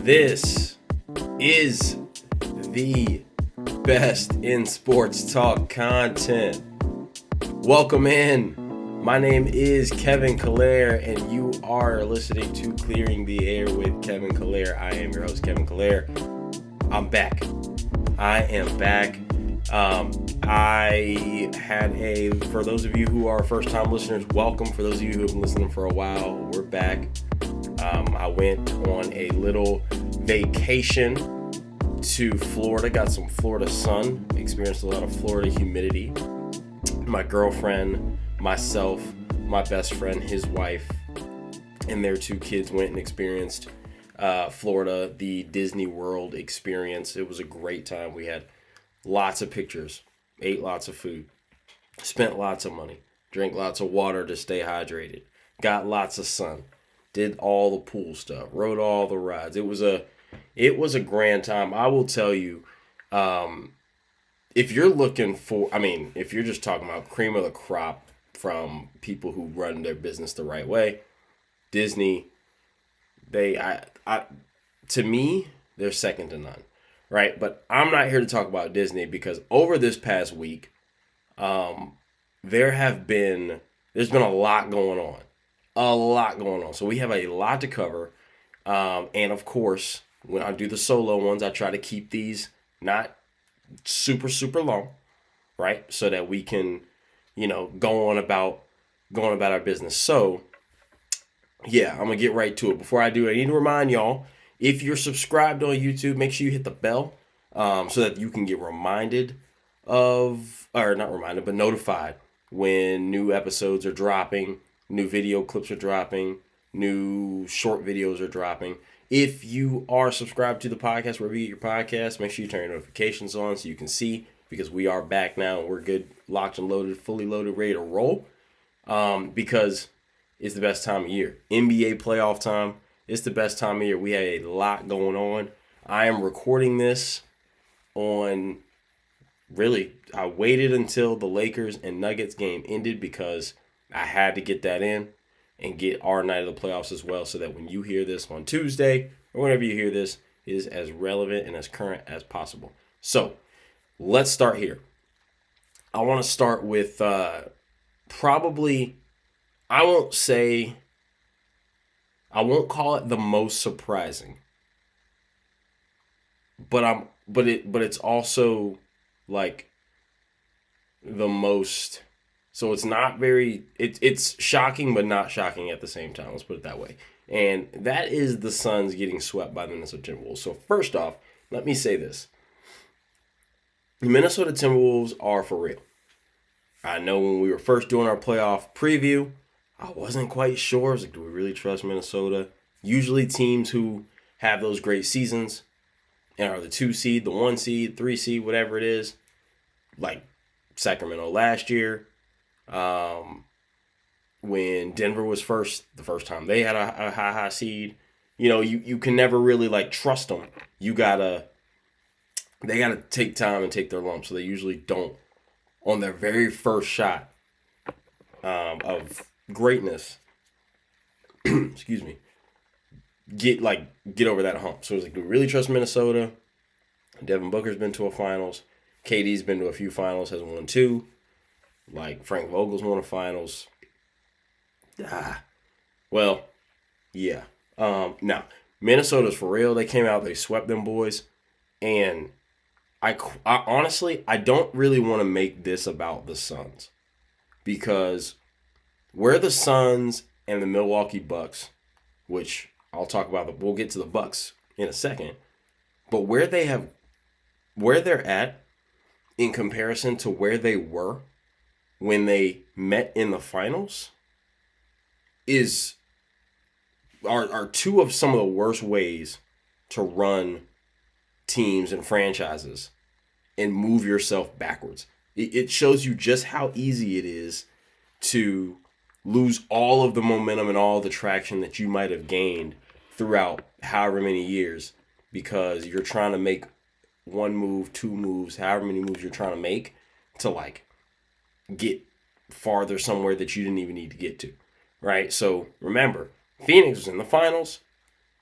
This is the best in sports talk content. Welcome in. My name is Kevin Calaire, and you are listening to Clearing the Air with Kevin Calaire. I am your host, Kevin Calaire. I'm back. I am back. For those of you who are first-time listeners, welcome. For those of you who have been listening for a while, we're back. I went on a little vacation to Florida, got some Florida sun, experienced a lot of Florida humidity. My girlfriend, myself, my best friend, his wife, and their two kids went and experienced Florida, the Disney World experience. It was a great time. We had lots of pictures, ate lots of food, spent lots of money, drank lots of water to stay hydrated, got lots of sun, did all the pool stuff, rode all the rides. It was a grand time. I will tell you, if you're looking for, if you're just talking about cream of the crop from people who run their business the right way, Disney, to me, they're second to none, right? But I'm not here to talk about Disney because over this past week, there's been a lot going on. So we have a lot to cover. And of course, when I do the solo ones, I try to keep these not super, super long, right? So that we can, go on about our business. So yeah, I'm gonna get right to it. Before I do, I need to remind y'all, if you're subscribed on YouTube, make sure you hit the bell, so that you can get notified when new episodes are dropping, new video clips are dropping, new short videos are dropping. If you are subscribed to the podcast, wherever you get your podcast, make sure you turn your notifications on so you can see, because we are back now and we're good, locked and loaded, fully loaded, ready to roll. Because it's the best time of year. NBA playoff time. It's the best time of year. We have a lot going on. I am recording this on, I waited until the Lakers and Nuggets game ended because I had to get that in and get our night of the playoffs as well, so that when you hear this on Tuesday or whenever you hear this, it is as relevant and as current as possible. So let's start here. I want to start with probably, I won't call it the most surprising, but it's also like the most. So it's not very, it's shocking, but not shocking at the same time. Let's put it that way. And that is the Suns getting swept by the Minnesota Timberwolves. So first off, let me say this. The Minnesota Timberwolves are for real. I know when we were first doing our playoff preview, I wasn't quite sure. I was like, do we really trust Minnesota? Usually teams who have those great seasons and are the 2 seed, the 1 seed, 3 seed, whatever it is, like Sacramento last year, when Denver was the first time they had a high seed, you can never really trust them. They gotta take time and take their lumps. So they usually don't, on their very first shot of greatness, excuse me, get over that hump. So it's like, do we really trust Minnesota? Devin Booker's been to a finals. KD's been to a few finals, has won 2. Frank Vogel's won a finals. Well, yeah. Now, Minnesota's for real. They came out, they swept them boys. And I honestly, I don't really want to make this about the Suns. Because where the Suns and the Milwaukee Bucks, which I'll talk about, we'll get to the Bucks in a second, but where they're at in comparison to where they were when they met in the finals are two of some of the worst ways to run teams and franchises and move yourself backwards. It shows you just how easy it is to lose all of the momentum and all the traction that you might have gained throughout however many years, because you're trying to make one move, 2 moves, however many moves you're trying to make to get farther somewhere that you didn't even need to get to, right? So remember, Phoenix was in the finals,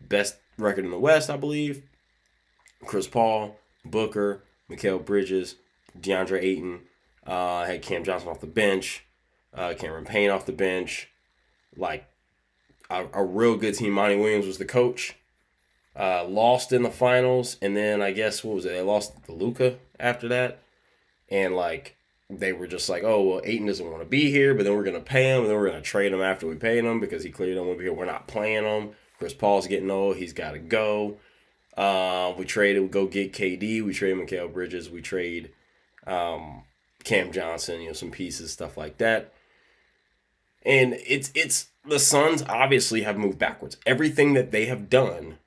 best record in the West, I believe. Chris Paul, Booker, Mikal Bridges, DeAndre Ayton. Had Cam Johnson off the bench. Cameron Payne off the bench. Like, a real good team. Monty Williams was the coach. Lost in the finals, and then I guess, what was it? They lost to Luka after that. And, like, they were just like, oh, well, Ayton doesn't want to be here, but then we're going to pay him, and then we're going to trade him after we pay him because he clearly don't want to be here. We're not playing him. Chris Paul's getting old. He's got to go. We go get KD. We trade Mikal Bridges. We trade Cam Johnson, some pieces, stuff like that. And it's the Suns obviously have moved backwards. Everything that they have done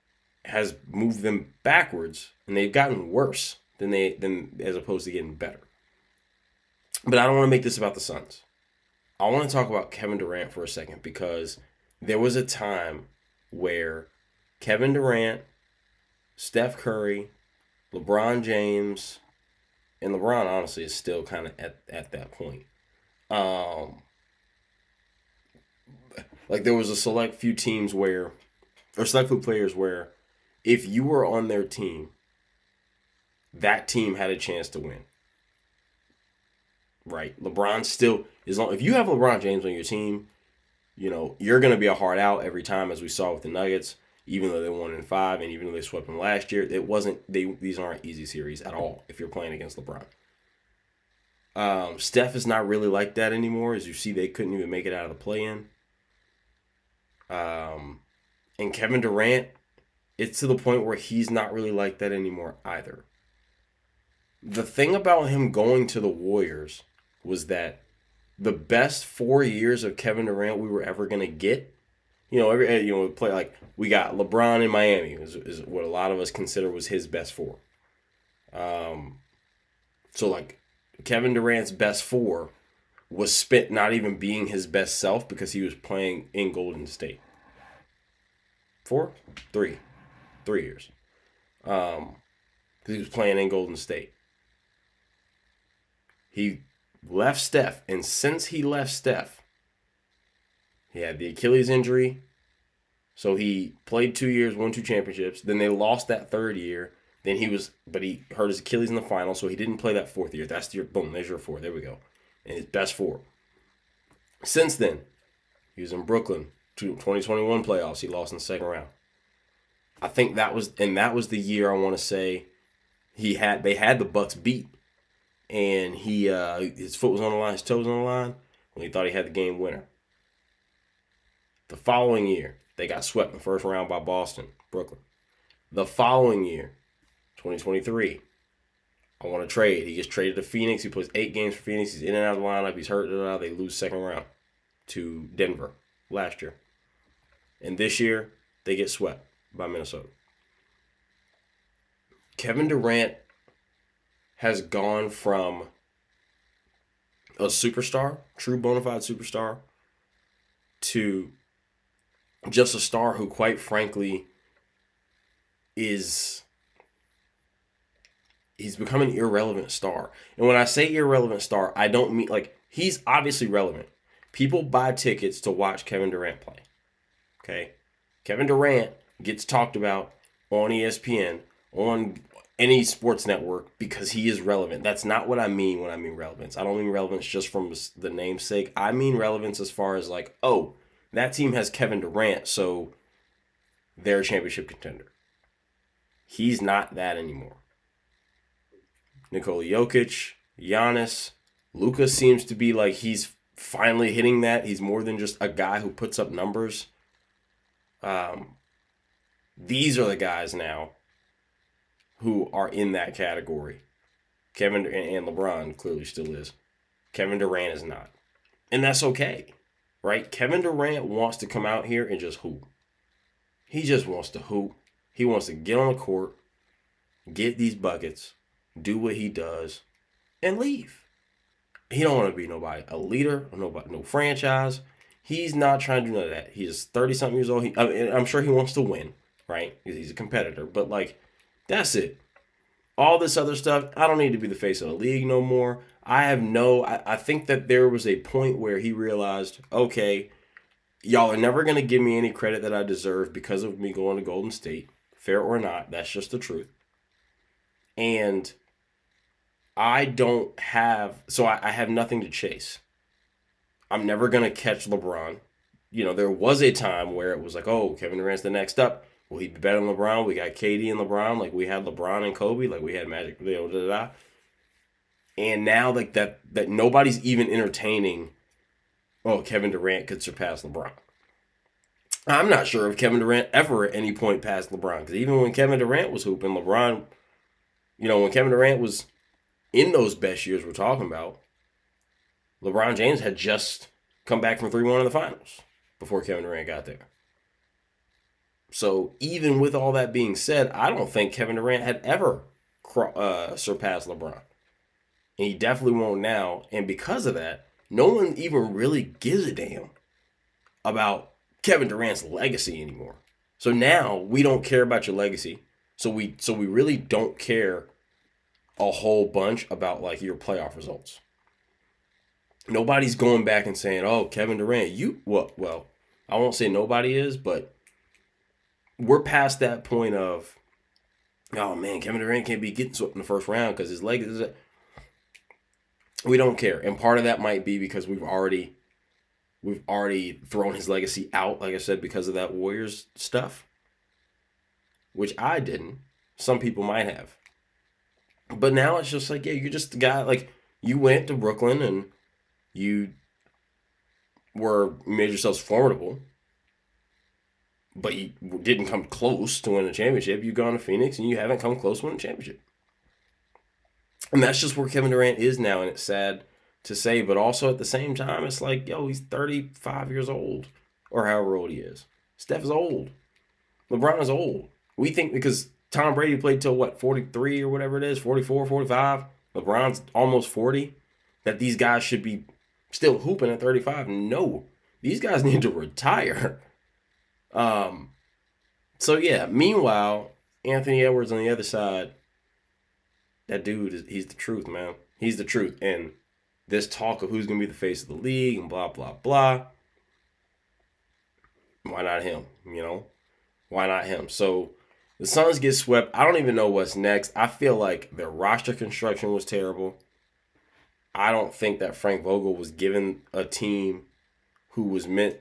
has moved them backwards, and they've gotten worse than as opposed to getting better. But I don't want to make this about the Suns. I want to talk about Kevin Durant for a second, because there was a time where Kevin Durant, Steph Curry, LeBron James, and LeBron honestly is still kind of at that point. Like, there was a select few teams or select few players where if you were on their team, that team had a chance to win. Right? LeBron still, if you have LeBron James on your team, you're going to be a hard out every time, as we saw with the Nuggets, even though they won in 5 and even though they swept them last year. These aren't easy series at all if you're playing against LeBron. Steph is not really like that anymore. As you see, they couldn't even make it out of the play-in. And Kevin Durant, it's to the point where he's not really like that anymore either. The thing about him going to the Warriors was that the best 4 years of Kevin Durant we were ever going to get, play like we got LeBron in Miami is what a lot of us consider was his best 4. So like Kevin Durant's best 4 was spent not even being his best self because he was playing in Golden State. 3 years. Because he was playing in Golden State. He left Steph, and since he left Steph, he had the Achilles injury. So he played 2 years, won 2 championships. Then they lost that 3rd year. Then he hurt his Achilles in the final, so he didn't play that 4th year. That's there's your 4. There we go. And his best 4. Since then, he was in Brooklyn, 2021 playoffs. He lost in the 2nd round. I think that was the year I want to say they had the Bucks beat, and his foot was on the line, his toe was on the line when he thought he had the game winner. The following year, they got swept in the 1st round by Brooklyn. The following year, 2023, I want to trade. He gets traded to Phoenix. He plays 8 games for Phoenix. He's in and out of the lineup. He's hurt. They lose 2nd round to Denver last year. And this year, they get swept by Minnesota. Kevin Durant has gone from a superstar, true bona fide superstar, to just a star who, quite frankly, he's become an irrelevant star. And when I say irrelevant star, I don't mean, like, he's obviously relevant. People buy tickets to watch Kevin Durant play. Okay? Kevin Durant gets talked about on ESPN, on any sports network, because he is relevant. That's not what I mean when I mean relevance. I don't mean relevance just from the namesake. I mean relevance as far as like, oh, that team has Kevin Durant, so they're a championship contender. He's not that anymore. Nikola Jokic, Giannis, Luka seems to be like he's finally hitting that. He's more than just a guy who puts up numbers. These are the guys now who are in that category. Kevin and LeBron clearly still is. Kevin Durant is not. And that's okay, right? Kevin Durant wants to come out here and just hoop. He just wants to hoop. He wants to get on the court, get these buckets, do what he does, and leave. He don't want to be a leader, no franchise. He's not trying to do none of that. He's 30-something years old. I'm sure he wants to win, right? Because he's a competitor. But, like, that's it. All this other stuff, I don't need to be the face of the league no more. I think that there was a point where he realized, okay, y'all are never going to give me any credit that I deserve because of me going to Golden State. fair or not. That's just the truth. And I have nothing to chase. I'm never going to catch LeBron. There was a time where it was like, oh, Kevin Durant's the next up. Will he be better than LeBron? We got KD and LeBron. Like, we had LeBron and Kobe. Like, we had Magic. And now, like, that nobody's even entertaining, oh, Kevin Durant could surpass LeBron. I'm not sure if Kevin Durant ever at any point passed LeBron. Because even when Kevin Durant was hooping, LeBron, when Kevin Durant was in those best years we're talking about, LeBron James had just come back from 3-1 in the finals before Kevin Durant got there. So even with all that being said, I don't think Kevin Durant had ever surpassed LeBron. And he definitely won't now. And because of that, no one even really gives a damn about Kevin Durant's legacy anymore. So now we don't care about your legacy. So we really don't care a whole bunch about like your playoff results. Nobody's going back and saying, "Oh, Kevin Durant, well, I won't say nobody is, but we're past that point of, oh man, Kevin Durant can't be getting swept in the first round because his legacy." We don't care, and part of that might be because we've already thrown his legacy out, like I said, because of that Warriors stuff, which I didn't. Some people might have. But now it's just like, yeah, you're just the guy, like, you went to Brooklyn and you made yourselves formidable, but you didn't come close to winning a championship. You've gone to Phoenix and you haven't come close to winning a championship. And that's just where Kevin Durant is now, and it's sad to say, but also at the same time, it's like, yo, he's 35 years old, or however old he is. Steph is old. LeBron is old. We think because Tom Brady played till, 43 or whatever it is, 44, 45. LeBron's almost 40, that these guys should be still hooping at 35. No, these guys need to retire. So, yeah, meanwhile, Anthony Edwards on the other side, that dude, he's the truth, man. He's the truth. And this talk of who's going to be the face of the league and blah, blah, blah. Why not him? Why not him? So the Suns get swept. I don't even know what's next. I feel like their roster construction was terrible. I don't think that Frank Vogel was given a team who was meant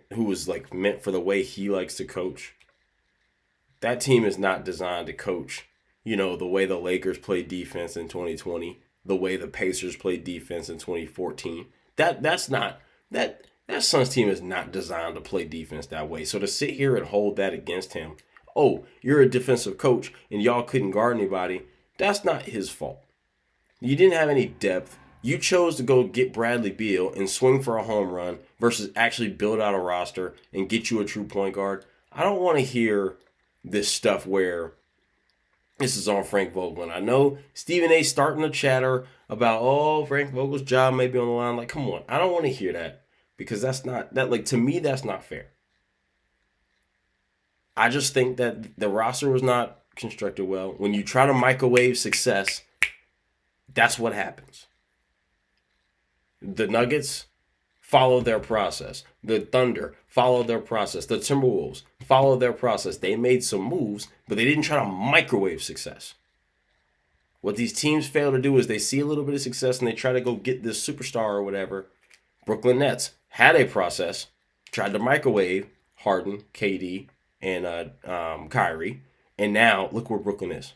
for the way he likes to coach. That team is not designed to coach, the way the Lakers played defense in 2020, the way the Pacers played defense in 2014. That Suns team is not designed to play defense that way. So to sit here and hold that against him, oh, you're a defensive coach and y'all couldn't guard anybody, that's not his fault. You didn't have any depth. You chose to go get Bradley Beal and swing for a home run versus actually build out a roster and get you a true point guard. I don't want to hear this stuff where this is on Frank Vogel. And I know Stephen A. starting to chatter about, oh, Frank Vogel's job may be on the line. Like, come on. I don't want to hear that because to me, that's not fair. I just think that the roster was not constructed well. When you try to microwave success, that's what happens. The Nuggets followed their process. The Thunder followed their process. The Timberwolves followed their process. They made some moves, but they didn't try to microwave success. What these teams fail to do is they see a little bit of success and they try to go get this superstar or whatever. Brooklyn Nets had a process, tried to microwave Harden, KD, and Kyrie, and now look where Brooklyn is.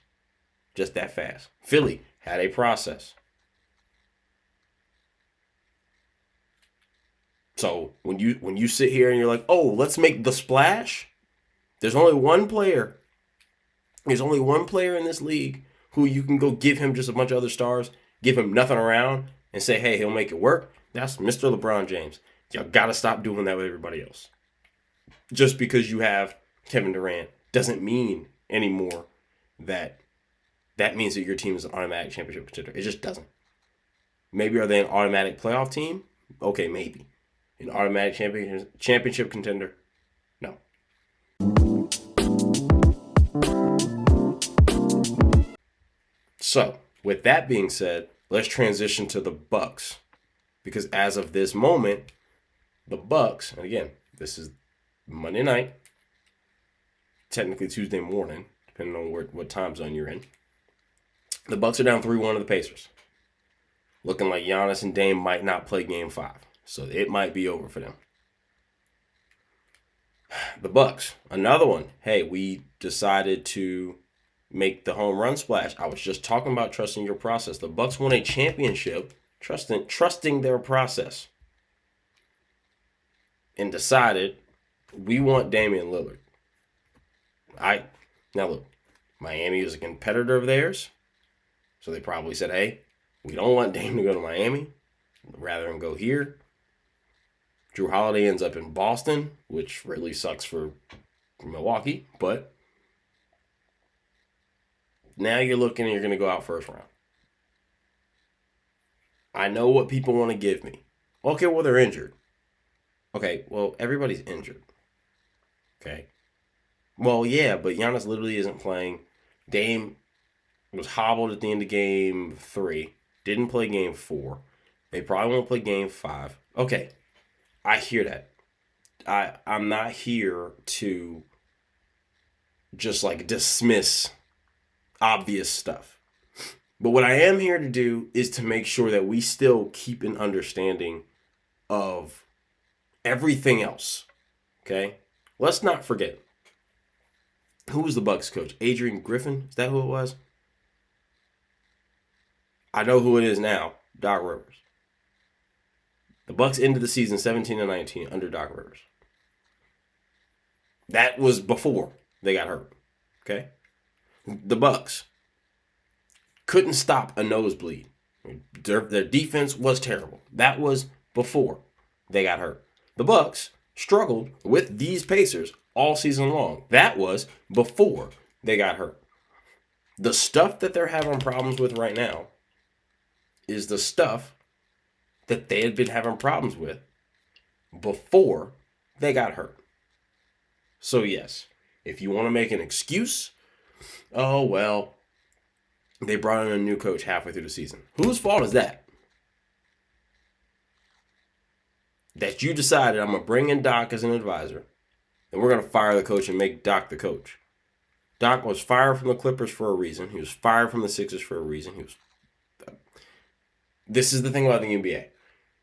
Just that fast. Philly had a process. So when you sit here and you're like, oh, let's make the splash, there's only one player. There's only one player in this league who you can go give him just a bunch of other stars, give him nothing around, and say, hey, he'll make it work. That's Mr. LeBron James. Y'all got to stop doing that with everybody else. Just because you have Kevin Durant doesn't mean anymore that means that your team is an automatic championship contender. It just doesn't. Maybe are they an automatic playoff team? Okay, maybe. An automatic championship contender? No. So, with that being said, let's transition to the Bucks. Because as of this moment, the Bucks, and again, this is Monday night, technically Tuesday morning, depending depending on what time zone you're in. The Bucks are down 3-1 to the Pacers. Looking like Giannis and Dame might not play Game 5. So it might be over for them. The Bucks, another one. Hey, we decided to make the home run splash. I was just talking about trusting your process. The Bucks won a championship trusting their process. And decided we want Damian Lillard. Now look, Miami is a competitor of theirs. So they probably said, hey, we don't want Dame to go to Miami. Rather than go here. Drew Holiday ends up in Boston, which really sucks for Milwaukee. But now you're looking and you're going to go out first round. I know what people want to give me. Okay, well, they're injured. Okay, well, everybody's injured. Okay. Well, yeah, but Giannis literally isn't playing. Dame was hobbled at the end of Game 3. Didn't play Game 4. They probably won't play Game 5. Okay, I hear that. I'm not here to just like dismiss obvious stuff. But what I am here to do is to make sure that we still keep an understanding of everything else. Okay? Let's not forget. Who was the Bucks coach? Adrian Griffin? Is that who it was? I know who it is now. Doc Rivers. The Bucks ended the season 17-19 under Doc Rivers. That was before they got hurt. Okay? The Bucks couldn't stop a nosebleed. Their defense was terrible. That was before they got hurt. The Bucks struggled with these Pacers all season long. That was before they got hurt. The stuff that they're having problems with right now is the stuff that they had been having problems with before they got hurt. So yes, if you want to make an excuse, oh well, they brought in a new coach halfway through the season. Whose fault is that? That you decided I'm going to bring in Doc as an advisor, and we're going to fire the coach and make Doc the coach. Doc was fired from the Clippers for a reason. He was fired from the Sixers for a reason. This is the thing about the NBA.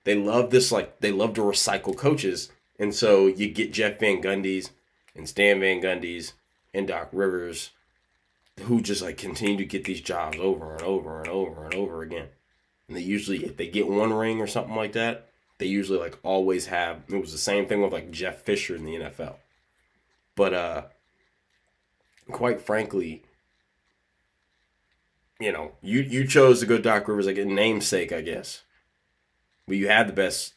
They love this, they love to recycle coaches. And so you get Jeff Van Gundy's and Stan Van Gundy's and Doc Rivers, who just continue to get these jobs over and over and over and over again. And they usually, if they get one ring or something like that, they usually always have. It was the same thing with Jeff Fisher in the NFL. But quite frankly, you chose to go Doc Rivers like a namesake, I guess. But you had the best.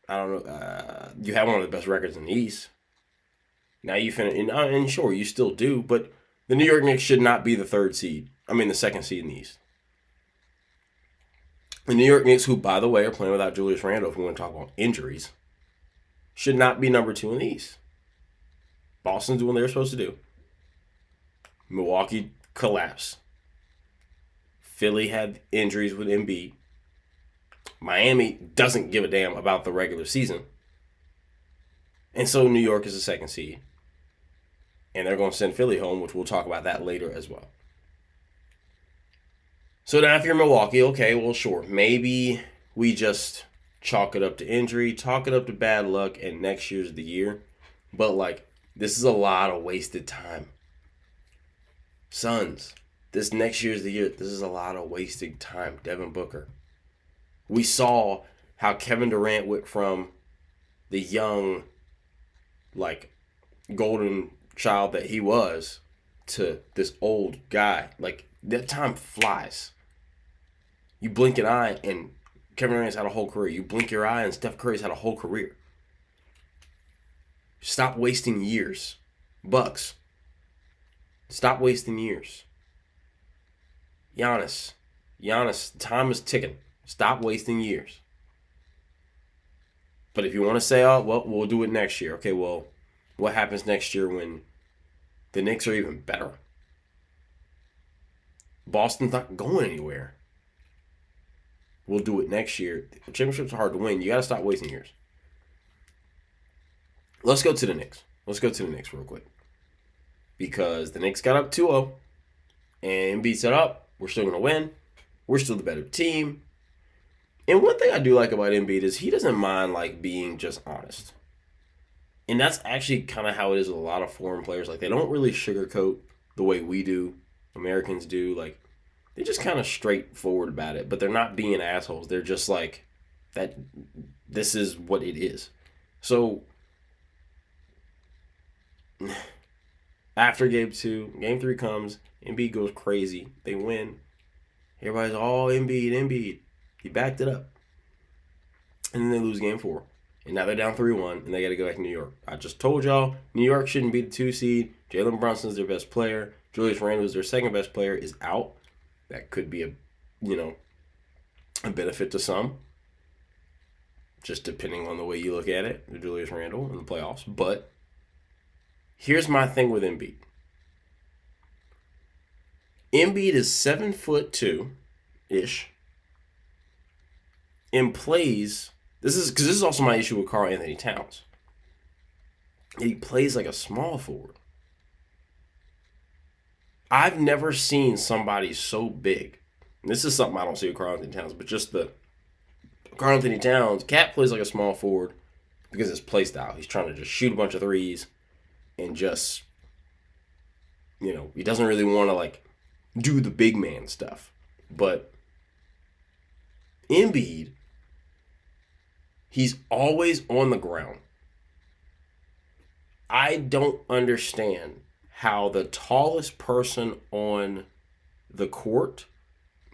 I don't know. You had one of the best records in the East. Now you finish, and sure you still do, but the New York Knicks should not be the the second seed in the East. The New York Knicks, who, by the way, are playing without Julius Randle, if we want to talk about injuries, should not be number 2 in the East. Boston's doing what they're supposed to do. Milwaukee collapsed. Philly had injuries with Embiid. Miami doesn't give a damn about the regular season. And so New York is the second seed. And they're going to send Philly home, which we'll talk about that later as well. So now if you're Milwaukee, okay, well, sure. Maybe we just chalk it up to injury, chalk it up to bad luck, and next year's the year. But, this is a lot of wasted time. Suns, this next year's the year. This is a lot of wasted time. Devin Booker. We saw how Kevin Durant went from the young, golden child that he was to this old guy. That time flies. You blink an eye and Kevin Durant's had a whole career. You blink your eye and Steph Curry's had a whole career. Stop wasting years. Bucks. Stop wasting years. Giannis, time is ticking. Stop wasting years. But if you want to say, oh, well, we'll do it next year. Okay, well, what happens next year when the Knicks are even better? Boston's not going anywhere. We'll do it next year. Championships are hard to win. You got to stop wasting years. Let's go to the Knicks. Let's go to the Knicks real quick. because the Knicks got up 2-0, and Embiid said, we're still going to win. We're still the better team. And one thing I do like about Embiid is he doesn't mind like being just honest. And that's actually kind of how it is with a lot of foreign players. Like, they don't really sugarcoat the way we do, Americans do. Like, they're just kind of straightforward about it, but they're not being assholes. They're just like, that. This is what it is. So, after game 2, game 3 comes, Embiid goes crazy. They win. Everybody's all Embiid. He backed it up. And then they lose game 4. And now they're down 3-1, and they got to go back to New York. I just told y'all, New York shouldn't be the 2 seed. Jalen Brunson's their best player. Julius Randle is their second best player, is out. That could be a benefit to some. Just depending on the way you look at it, the Julius Randle in the playoffs. But here's my thing with Embiid. Embiid is 7'2" and plays. This is also my issue with Karl Anthony Towns. He plays like a small forward. I've never seen somebody so big. And this is something I don't see with Karl Anthony Towns, but just the Karl Anthony Towns, Cat plays like a small forward because of his play style. He's trying to just shoot a bunch of threes and just, he doesn't really want to like do the big man stuff. But Embiid, he's always on the ground. I don't understand how the tallest person on the court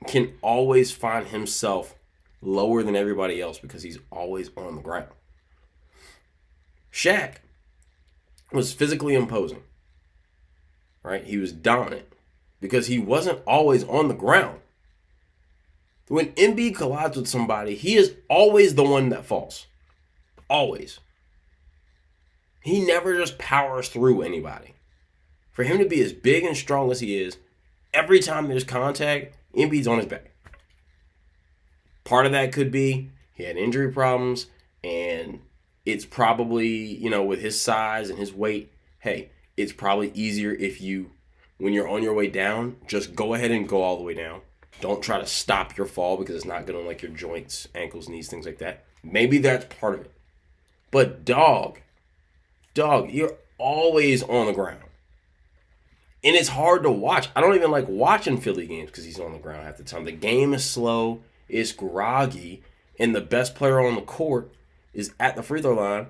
can always find himself lower than everybody else because he's always on the ground. Shaq was physically imposing, right? He was dominant because he wasn't always on the ground. When Embiid collides with somebody, he is always the one that falls. Always. He never just powers through anybody. For him to be as big and strong as he is, every time there's contact, Embiid's on his back. Part of that could be he had injury problems, and it's probably, with his size and his weight, hey, it's probably easier if you, when you're on your way down, just go ahead and go all the way down. Don't try to stop your fall because it's not going to like your joints, ankles, knees, things like that. Maybe that's part of it. But dog, you're always on the ground. And it's hard to watch. I don't even like watching Philly games because he's on the ground half the time. The game is slow, it's groggy, and the best player on the court is at the free throw line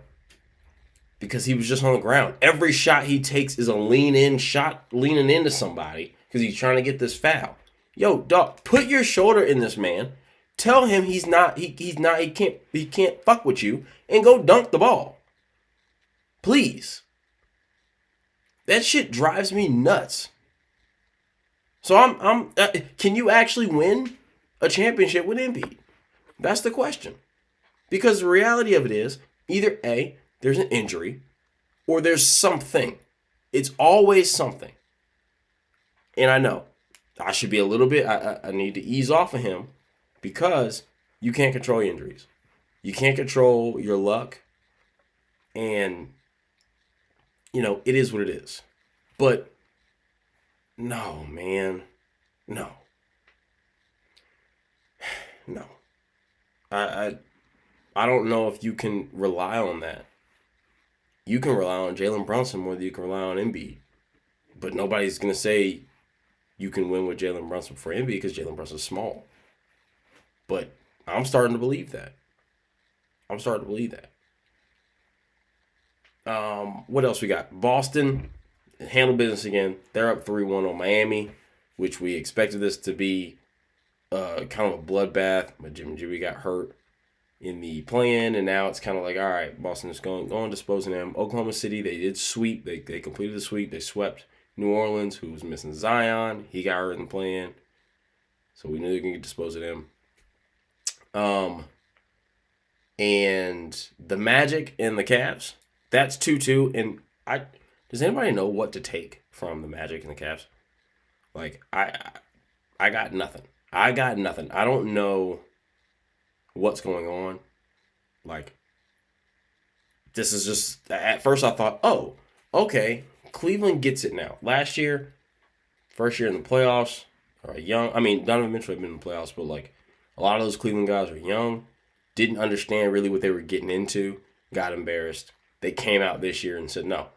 because he was just on the ground. Every shot he takes is a lean-in shot, leaning into somebody because he's trying to get this foul. Yo, dog, put your shoulder in this man. Tell him he can't fuck with you, and go dunk the ball. Please. That shit drives me nuts. So can you actually win a championship with Embiid? That's the question. Because the reality of it is, either A, there's an injury, or there's something. It's always something. And I know, I should be a little bit, I need to ease off of him because you can't control your injuries. You can't control your luck. And, it is what it is. But, no, man. No. I don't know if you can rely on that. You can rely on Jalen Brunson more than you can rely on Embiid. But nobody's going to say you can win with Jalen Brunson for Embiid because Jalen Brunson's small. But I'm starting to believe that. What else we got? Boston handled business again. They're up 3-1 on Miami, which we expected this to be kind of a bloodbath. But Jimmy got hurt in the play-in, and now it's kind of like, all right, Boston is going disposing them. Oklahoma City, they did sweep. They completed the sweep. They swept New Orleans, who was missing Zion. He got hurt in the play-in, so we knew they could dispose of them. And the Magic and the Cavs, that's 2-2. And does anybody know what to take from the Magic and the Cavs? Like, I got nothing. I don't know what's going on. Like, this is just, at first I thought, oh, okay, Cleveland gets it now. Last year, first year in the playoffs, are young. I mean, Donovan Mitchell had been in the playoffs, but like a lot of those Cleveland guys are young, didn't understand really what they were getting into, got embarrassed. They came out this year and said, no,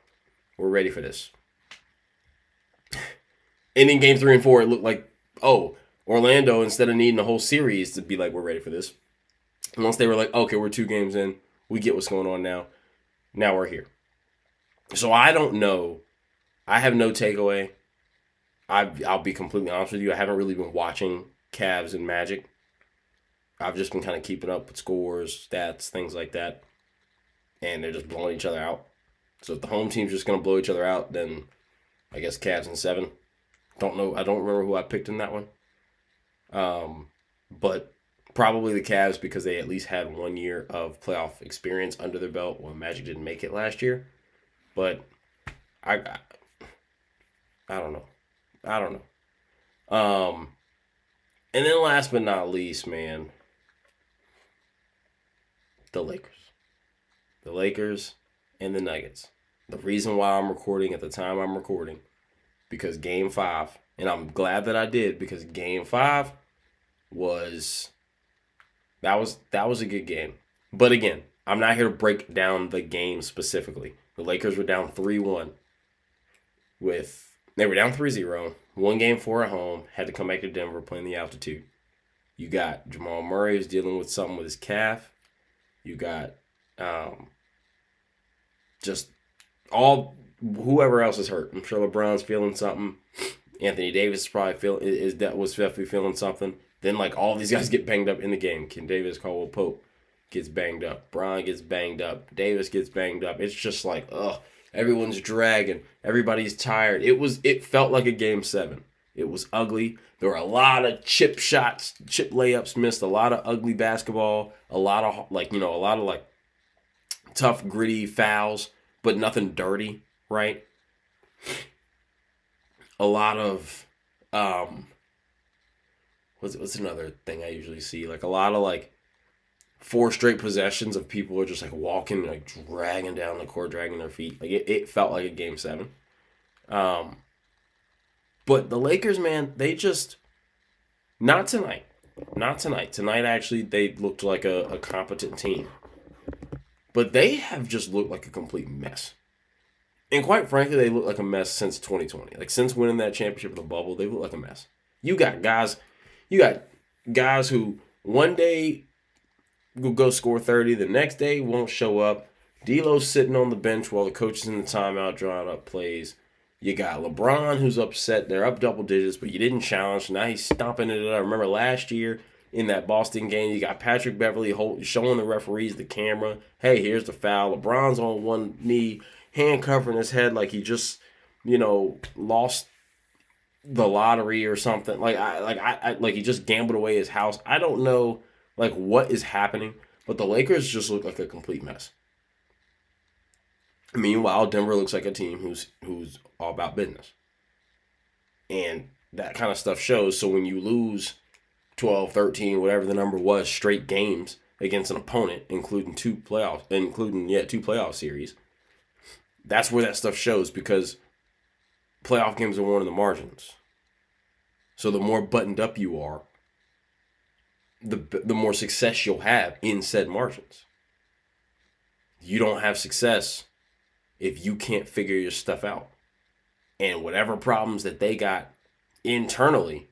we're ready for this. And in game 3 and 4, it looked like, oh, Orlando, instead of needing a whole series to be like, we're ready for this. And once they were like, okay, we're 2 games in, we get what's going on now. Now we're here. So I don't know. I have no takeaway. I'll be completely honest with you. I haven't really been watching Cavs and Magic. I've just been kind of keeping up with scores, stats, things like that. And they're just blowing each other out. So if the home team's just going to blow each other out, then I guess Cavs in 7. Don't know. I don't remember who I picked in that one. But probably the Cavs because they at least had 1 year of playoff experience under their belt when Magic didn't make it last year. But I don't know. And then last but not least, man, the Lakers. The Lakers and the Nuggets. The reason why I'm recording at the time I'm recording, because Game 5, and I'm glad that I did, because Game 5 was a good game. But again, I'm not here to break down the game specifically. The Lakers were down 3-1 they were down 3-0, won Game 4 at home, had to come back to Denver playing the altitude. You got Jamal Murray who's dealing with something with his calf. You got just all whoever else is hurt. I'm sure LeBron's feeling something. Anthony Davis is probably was definitely feeling something. Then like all these guys get banged up in the game. Ken Davis, Caldwell Pope gets banged up. Bron gets banged up. Davis gets banged up. It's just like, ugh. Everyone's dragging. Everybody's tired. It felt like a Game 7. It was ugly. There were a lot of chip shots, chip layups missed, a lot of ugly basketball, a lot of tough, gritty fouls, but nothing dirty, right? A lot of what's another thing I usually see? Like a lot of like 4 straight possessions of people are just like walking, like dragging down the court, dragging their feet. Like it felt like a Game 7. But the Lakers, man, they just not tonight. Tonight, actually, they looked like a competent team. But they have just looked like a complete mess. And quite frankly, they look like a mess since 2020. Like since winning that championship in the bubble, they look like a mess. You got guys who one day will go score 30, the next day won't show up. D'Lo's sitting on the bench while the coach is in the timeout drawing up plays. You got LeBron who's upset. They're up double digits, but you didn't challenge. Now he's stomping it up. Remember last year in that Boston game, you got Patrick Beverly showing the referees the camera. Hey, here's the foul. LeBron's on one knee, hand covering his head like he just, lost the lottery or something. Like he just gambled away his house. I don't know what is happening, but the Lakers just look like a complete mess. Meanwhile, Denver looks like a team who's all about business. And that kind of stuff shows. So when you lose 12, 13, whatever the number was, straight games against an opponent, including two playoff series, that's where that stuff shows, because playoff games are won in the margins. So the more buttoned up you are, the more success you'll have in said margins. You don't have success if you can't figure your stuff out. And whatever problems that they got internally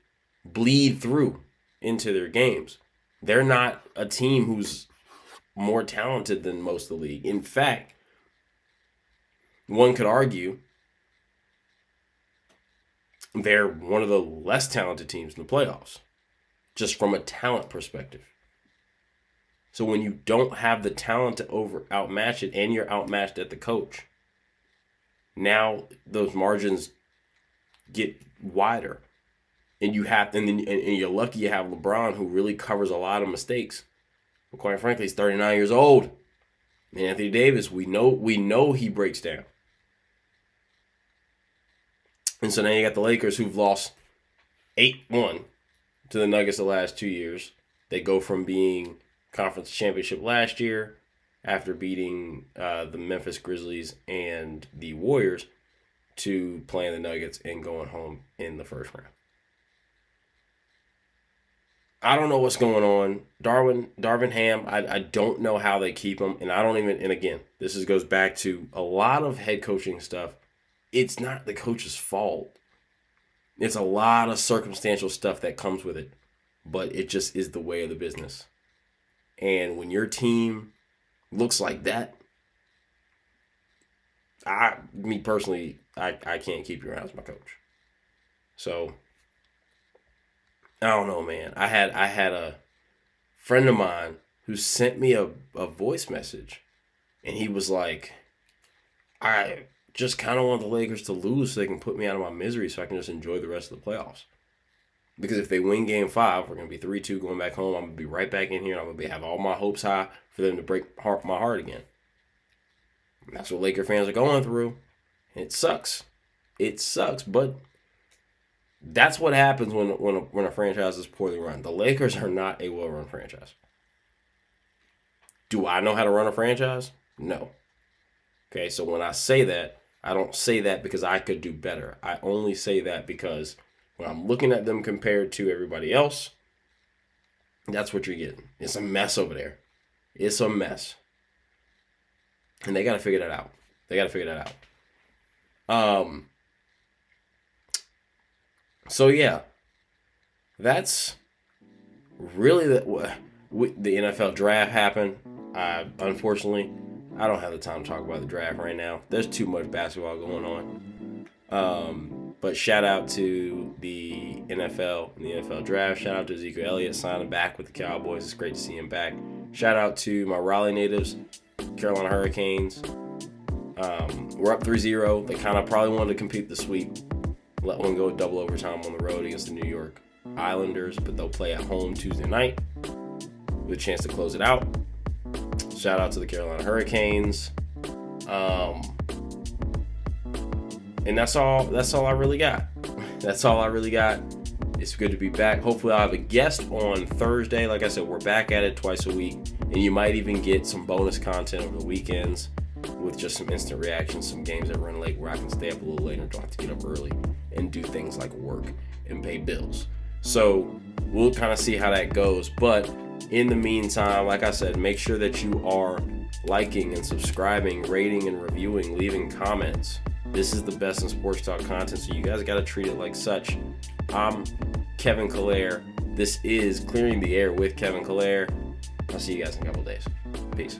bleed through into their games. They're not a team who's more talented than most of the league. In fact, one could argue they're one of the less talented teams in the playoffs, just from a talent perspective. So when you don't have the talent to outmatch it, and you're outmatched at the coach, now those margins get wider, and you're lucky you have LeBron, who really covers a lot of mistakes. But quite frankly, he's 39 years old. And Anthony Davis, we know he breaks down. And so now you got the Lakers, who've lost 8-1 to the Nuggets the last 2 years. They go from being conference championship last year, after beating the Memphis Grizzlies and the Warriors, to playing the Nuggets and going home in the first round. I don't know what's going on. Darvin Ham, I don't know how they keep him. And I don't even, and again, goes back to a lot of head coaching stuff. It's not the coach's fault. It's a lot of circumstantial stuff that comes with it. But it just is the way of the business. And when your team looks like that, me personally, I can't keep you around as my coach. So I don't know, man. I had a friend of mine who sent me a voice message, and he was like, I just kind of want the Lakers to lose so they can put me out of my misery so I can just enjoy the rest of the playoffs. Because if they win Game 5, we're going to be 3-2 going back home. I'm going to be right back in here. And I'm going to have all my hopes high for them to break my heart again. And that's what Laker fans are going through. And it sucks. It sucks, but that's what happens when a franchise is poorly run. The Lakers are not a well-run franchise. Do I know how to run a franchise? No. Okay, so when I say that, I don't say that because I could do better. I only say that because when I'm looking at them compared to everybody else, that's what you're getting. It's a mess over there. It's a mess. And they got to figure that out. So yeah, that's really the NFL draft happened. Unfortunately, I don't have the time to talk about the draft right now. There's too much basketball going on. But shout out to the NFL and the NFL draft. Shout out to Ezekiel Elliott signing back with the Cowboys. It's great to see him back. Shout out to my Raleigh natives, Carolina Hurricanes. We're up 3-0. They kind of probably wanted to compete the sweep. Let one go double overtime on the road against the New York Islanders, but they'll play at home Tuesday night with a chance to close it out. Shout out to the Carolina Hurricanes. And that's all I really got. That's all I really got. It's good to be back. Hopefully I'll have a guest on Thursday. Like I said, we're back at it twice a week. And you might even get some bonus content over the weekends with just some instant reactions, some games that run late where I can stay up a little later, don't have to get up early and do things like work and pay bills. So we'll kind of see how that goes. But in the meantime, like I said, make sure that you are liking and subscribing, rating and reviewing, leaving comments. This is the best in sports talk content, so you guys got to treat it like such. I'm Kevin Calere. This is Clearing the Air with Kevin Calere. I'll see you guys in a couple days. Peace.